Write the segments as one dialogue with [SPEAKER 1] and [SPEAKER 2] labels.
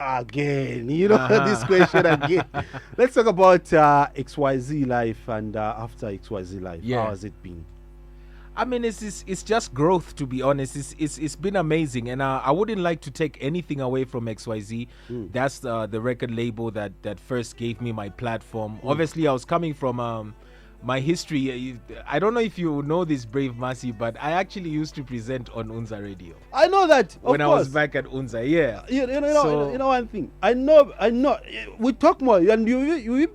[SPEAKER 1] Again, this question again. Let's talk about XYZ life and after XYZ life.
[SPEAKER 2] Yeah.
[SPEAKER 1] How has it been?
[SPEAKER 2] I mean, it's just growth, to be honest. It's been amazing, and I wouldn't like to take anything away from XYZ. That's the record label that first gave me my platform. Obviously, I was coming from my history. I don't know if you know this, Brave Mercy, but I actually used to present on Unza Radio
[SPEAKER 1] I know that. Of
[SPEAKER 2] when I
[SPEAKER 1] course.
[SPEAKER 2] was back at Unza. Yeah.
[SPEAKER 1] You know one thing. I know. We talk more, and you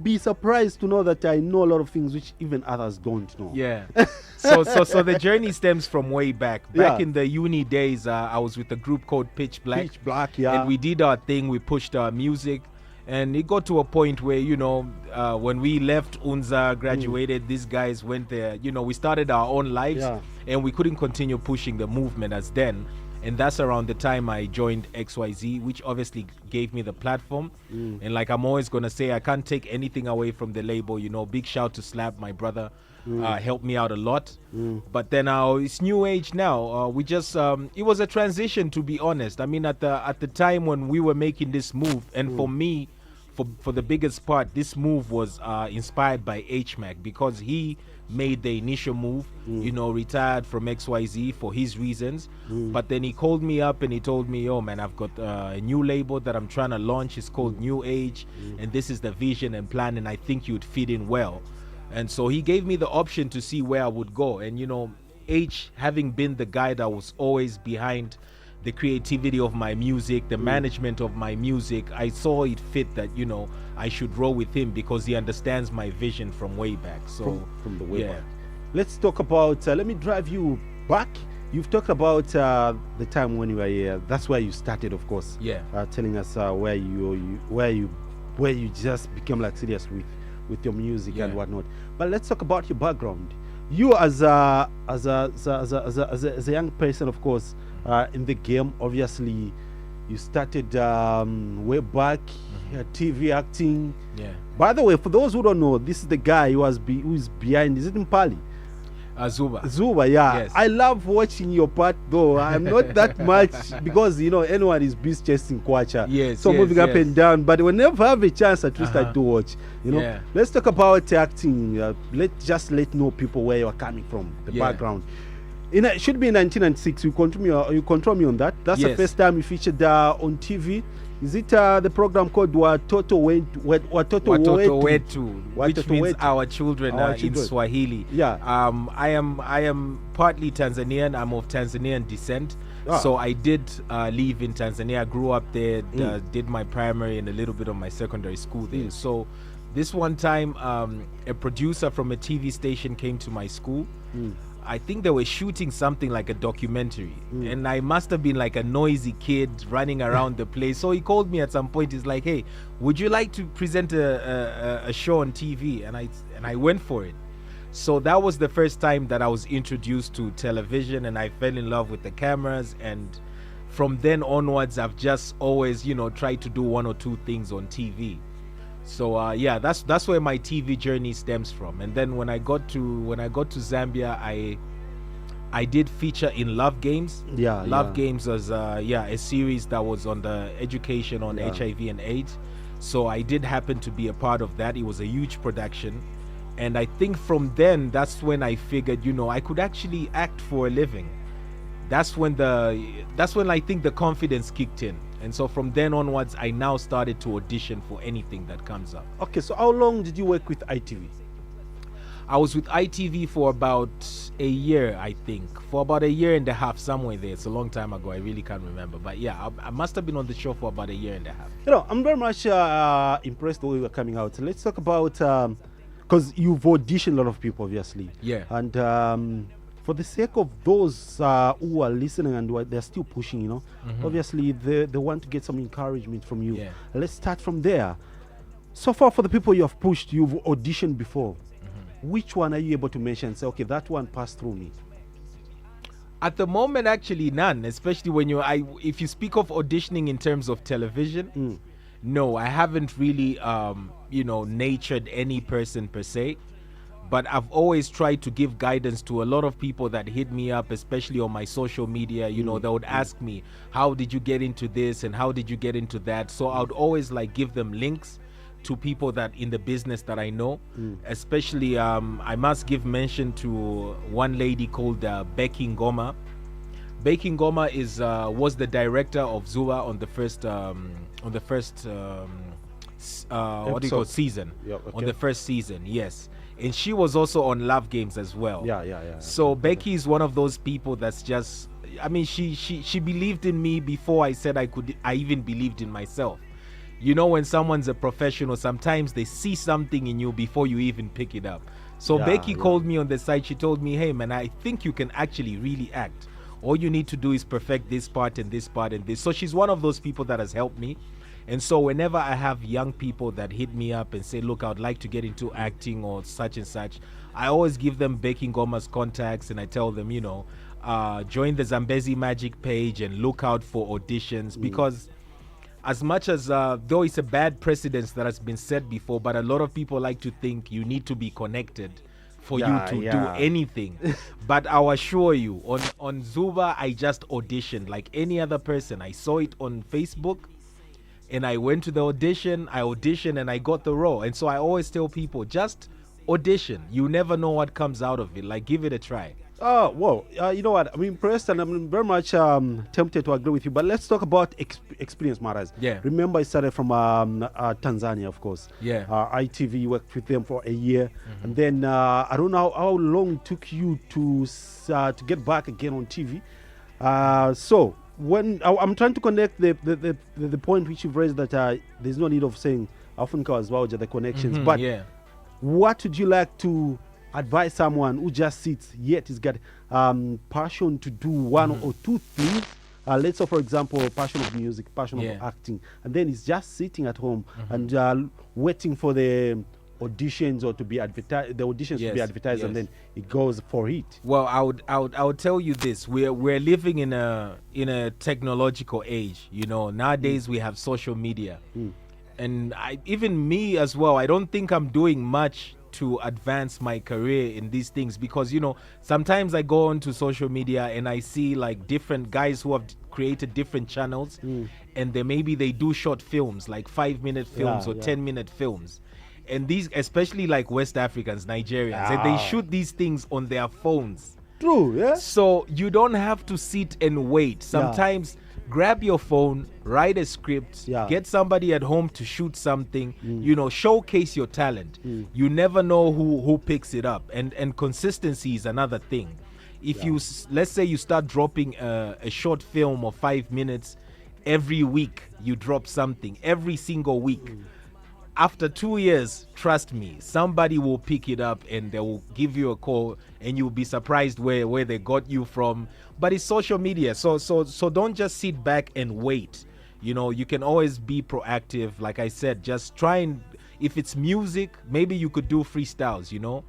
[SPEAKER 1] be surprised to know that I know a lot of things which even others don't know.
[SPEAKER 2] Yeah. So the journey stems from way back. Back
[SPEAKER 1] Yeah.
[SPEAKER 2] in the uni days, I was with a group called Pitch Black.
[SPEAKER 1] Pitch Black, yeah.
[SPEAKER 2] And we did our thing. We pushed our music, and it got to a point where when we left Unza, graduated, these guys went there. We started our own lives,
[SPEAKER 1] Yeah.
[SPEAKER 2] and we couldn't continue pushing the movement as then. And that's around the time I joined XYZ, which obviously gave me the platform. And like I'm always going to say, I can't take anything away from the label. Big shout to Slap, my brother, helped me out a lot. But then it's new age now. We just, it was a transition, to be honest. I mean, at the time when we were making this move, and for me, for the biggest part, this move was inspired by BMak, because he made the initial move, retired from XYZ for his reasons. But then he called me up and he told me, "Yo, man, I've got a new label that I'm trying to launch. It's called New Age, and this is the vision and plan, and I think you'd fit in well." And so he gave me the option to see where I would go. And H, having been the guy that was always behind the creativity of my music, the management of my music, I saw it fit that I should roll with him because he understands my vision from way back. So
[SPEAKER 1] from the way back. Let's talk about. Let me drive you back. You've talked about the time when you were here. That's where you started, of course.
[SPEAKER 2] Yeah.
[SPEAKER 1] Telling us where you just became like serious with your music and whatnot. But let's talk about your background. You as a young person, of course, in the game. Obviously, you started way back, TV acting.
[SPEAKER 2] Yeah.
[SPEAKER 1] By the way, for those who don't know, this is the guy who is behind. Is it Impali?
[SPEAKER 2] Zuba,
[SPEAKER 1] yeah.
[SPEAKER 2] yes.
[SPEAKER 1] I love watching your part, though. I'm not that much because anyone is busy chasing Kwacha.
[SPEAKER 2] Yes,
[SPEAKER 1] so
[SPEAKER 2] yes,
[SPEAKER 1] moving up
[SPEAKER 2] yes.
[SPEAKER 1] and down. But whenever I have a chance, at least I do watch.
[SPEAKER 2] Yeah.
[SPEAKER 1] Let's talk about acting. Let know people where you are coming from, the background. It should be in 1996. You control me on that. That's the
[SPEAKER 2] Yes.
[SPEAKER 1] first time you featured on TV. Is it the program called Watoto
[SPEAKER 2] Watoto Wetu, which means
[SPEAKER 1] Wetu.
[SPEAKER 2] our children
[SPEAKER 1] Our
[SPEAKER 2] in
[SPEAKER 1] children.
[SPEAKER 2] Swahili.
[SPEAKER 1] Yeah.
[SPEAKER 2] I am partly Tanzanian. I'm of Tanzanian descent.
[SPEAKER 1] Ah.
[SPEAKER 2] So I did live in Tanzania. I grew up there, did my primary and a little bit of my secondary school there. So this one time, a producer from a TV station came to my school. I think they were shooting something like a documentary, and I must have been like a noisy kid running around the place. So he called me at some point. He's like, "Hey, would you like to present a show on TV?" And I went for it. So that was the first time that I was introduced to television, and I fell in love with the cameras. And from then onwards, I've just always, tried to do one or two things on TV. So that's where my TV journey stems from. And then when I got to Zambia, I did feature in Love Games. Love Games was a series that was on the education on HIV and AIDS. So I did happen to be a part of that. It was a huge production. And I think from then, that's when I figured, I could actually act for a living. That's when I think the confidence kicked in. And so from then onwards, I now started to audition for anything that comes up.
[SPEAKER 1] Okay, so how long did you work with ITV?
[SPEAKER 2] I was with ITV for about a year, I think. For about a year and a half, somewhere there. It's a long time ago. I really can't remember. But yeah, I must have been on the show for about a year and a half.
[SPEAKER 1] I'm very much impressed the way you are coming out. Let's talk about, because you've auditioned a lot of people, obviously.
[SPEAKER 2] Yeah.
[SPEAKER 1] And for the sake of those who are listening and they're still pushing, obviously they want to get some encouragement from you.
[SPEAKER 2] Yeah.
[SPEAKER 1] Let's start from there. So far, for the people you have pushed, you've auditioned before. Which one are you able to mention and say, okay, that one passed through me?
[SPEAKER 2] At the moment, actually none, especially when if you speak of auditioning in terms of television, no, I haven't really, natured any person per se. but I've always tried to give guidance to a lot of people that hit me up, especially on my social media. You know, they would ask me, how did you get into this and how did you get into that? So I would always like give them links to people that in the business that I know, especially I must give mention to one lady called Becky Ngoma. Becky Ngoma is was the director of Zuba on the first what do you call season?
[SPEAKER 1] Yep, okay.
[SPEAKER 2] On the first season, yes. And she was also on Love Games as well.
[SPEAKER 1] Yeah.
[SPEAKER 2] So Becky is one of those people that's just, I mean, she believed in me before I said I even believed in myself. You know, when someone's a professional, sometimes they see something in you before you even pick it up. So Becky called me on the side. She told me, hey man, I think you can actually really act. All you need to do is perfect this part and this part and this. So she's one of those people that has helped me. And so whenever I have young people that hit me up and say, look, I would like to get into acting or such and such, I always give them Becky Ngoma's contacts and I tell them, you know, join the Zambezi Magic page and look out for auditions, because as much as though it's a bad precedence that has been said before, but a lot of people like to think you need to be connected for you to do anything. But I'll assure you, on Zuba, I just auditioned like any other person. I saw it on Facebook and I went to the audition. I auditioned and I got the role. And so I always tell people, just audition. You never know what comes out of it. Like, give it a try.
[SPEAKER 1] Oh, well, you know what? I'm impressed and I'm very much tempted to agree with you. But let's talk about experience matters.
[SPEAKER 2] Yeah.
[SPEAKER 1] Remember, I started from Tanzania, of course.
[SPEAKER 2] Yeah.
[SPEAKER 1] ITV, worked with them for a year. And then I don't know how long it took you to get back again on TV. So when I'm trying to connect the point which you've raised, that there's no need of saying Africa as well, the connections. But what would you like to advise someone who just sits yet he's got passion to do one or two things? Let's say, for example, passion of music, passion of acting, and then he's just sitting at home and waiting for the auditions or to be advertised, the auditions to be advertised, and then it goes for it.
[SPEAKER 2] Well, I would tell you this: we're living in a technological age. You know, nowadays we have social media, and even me as well. I don't think I'm doing much to advance my career in these things, because you know, sometimes I go onto social media and I see like different guys who have created different channels, and they do short films, like 5-minute films or 10-minute films. And these, especially like West Africans, Nigerians, and they shoot these things on their phones.
[SPEAKER 1] True, yeah.
[SPEAKER 2] So you don't have to sit and wait. Sometimes grab your phone, write a script, get somebody at home to shoot something, you know, showcase your talent. You never know who picks it up. And consistency is another thing. If you, let's say you start dropping a short film of 5 minutes every week, you drop something every single week. After 2 years, trust me, somebody will pick it up and they will give you a call, and you'll be surprised where they got you from. But it's social media, so don't just sit back and wait. You know, you can always be proactive. Like I said, just try and, if it's music, maybe you could do freestyles, you know.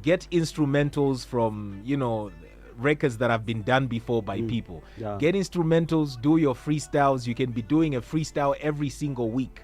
[SPEAKER 2] Get instrumentals from, you know, records that have been done before by people. Get instrumentals, do your freestyles. You can be doing a freestyle every single week.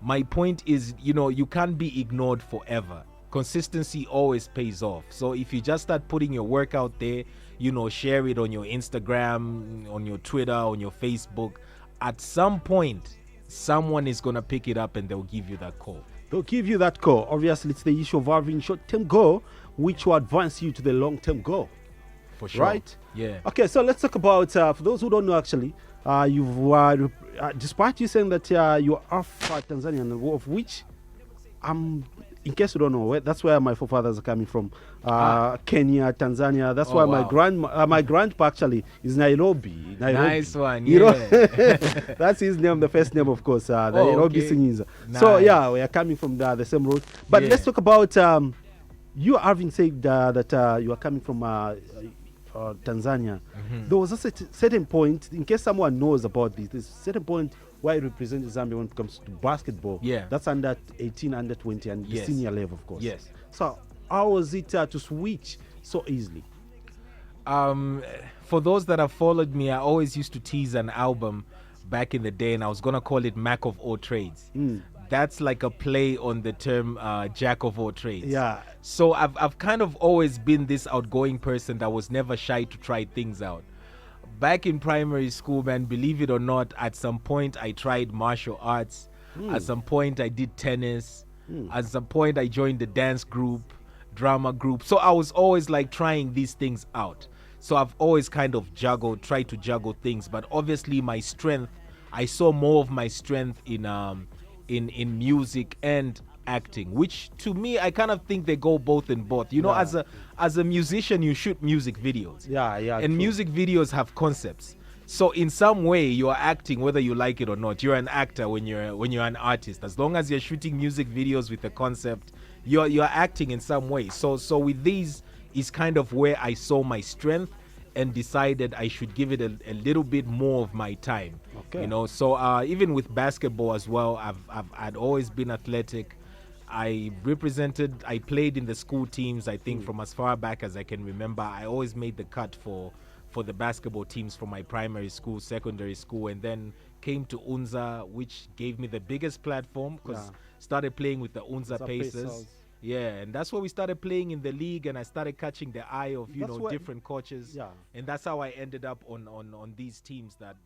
[SPEAKER 2] My point is, you know, you can't be ignored forever. Consistency always pays off. So if you just start putting your work out there, you know, share it on your Instagram, on your Twitter, on your Facebook, at some point, someone is going to pick it up and they'll give you that call.
[SPEAKER 1] They'll give you that call. Obviously, it's the issue of having short-term goal, which will advance you to the long-term goal.
[SPEAKER 2] For sure.
[SPEAKER 1] Right?
[SPEAKER 2] Yeah.
[SPEAKER 1] Okay, so let's talk about, for those who don't know, actually, you've, despite you saying that you're half Tanzanian, of which, in case you don't know, that's where my forefathers are coming from. Kenya, Tanzania. That's why my grandpa actually is Nairobi.
[SPEAKER 2] Nice one.
[SPEAKER 1] You know, that's his name, the first name, of course. The Nairobi singers. Nice. So yeah, we are coming from the same road. But let's talk about you having said that you are coming from Tanzania. There was a certain point, in case someone knows about this, there's a certain point where I represent Zambia when it comes to basketball. That's under 18, under 20, and the senior level, of course. So how was it to switch so easily?
[SPEAKER 2] For those that have followed me, I always used to tease an album back in the day, and I was gonna call it Mac of all trades. that's like a play on the term jack of all trades.
[SPEAKER 1] Yeah.
[SPEAKER 2] So I've kind of always been this outgoing person that was never shy to try things out. Back in primary school, man, believe it or not, at some point I tried martial arts. At some point I did tennis. At some point I joined the dance group, drama group. So I was always like trying these things out. So I've always kind of tried to juggle things. But obviously my strength, I saw more of my strength in music and acting, which to me I kind of think they go both in both. You know, as a musician, you shoot music videos.
[SPEAKER 1] Yeah,
[SPEAKER 2] And
[SPEAKER 1] true.
[SPEAKER 2] music videos have concepts. So in some way you're acting whether you like it or not. You're an actor when you're an artist. As long as you're shooting music videos with a concept, you're acting in some way. So with these is kind of where I saw my strength and decided I should give it a little bit more of my time.
[SPEAKER 1] Okay.
[SPEAKER 2] You know, so even with basketball as well, I'd always been athletic. I played in the school teams, I think from as far back as I can remember. I always made the cut for the basketball teams from my primary school, secondary school, and then came to Unza, which gave me the biggest platform because started playing with the Unza Pacers. Yeah, and that's where we started playing in the league, and I started catching the eye of different coaches.
[SPEAKER 1] Yeah.
[SPEAKER 2] And that's how I ended up on these teams that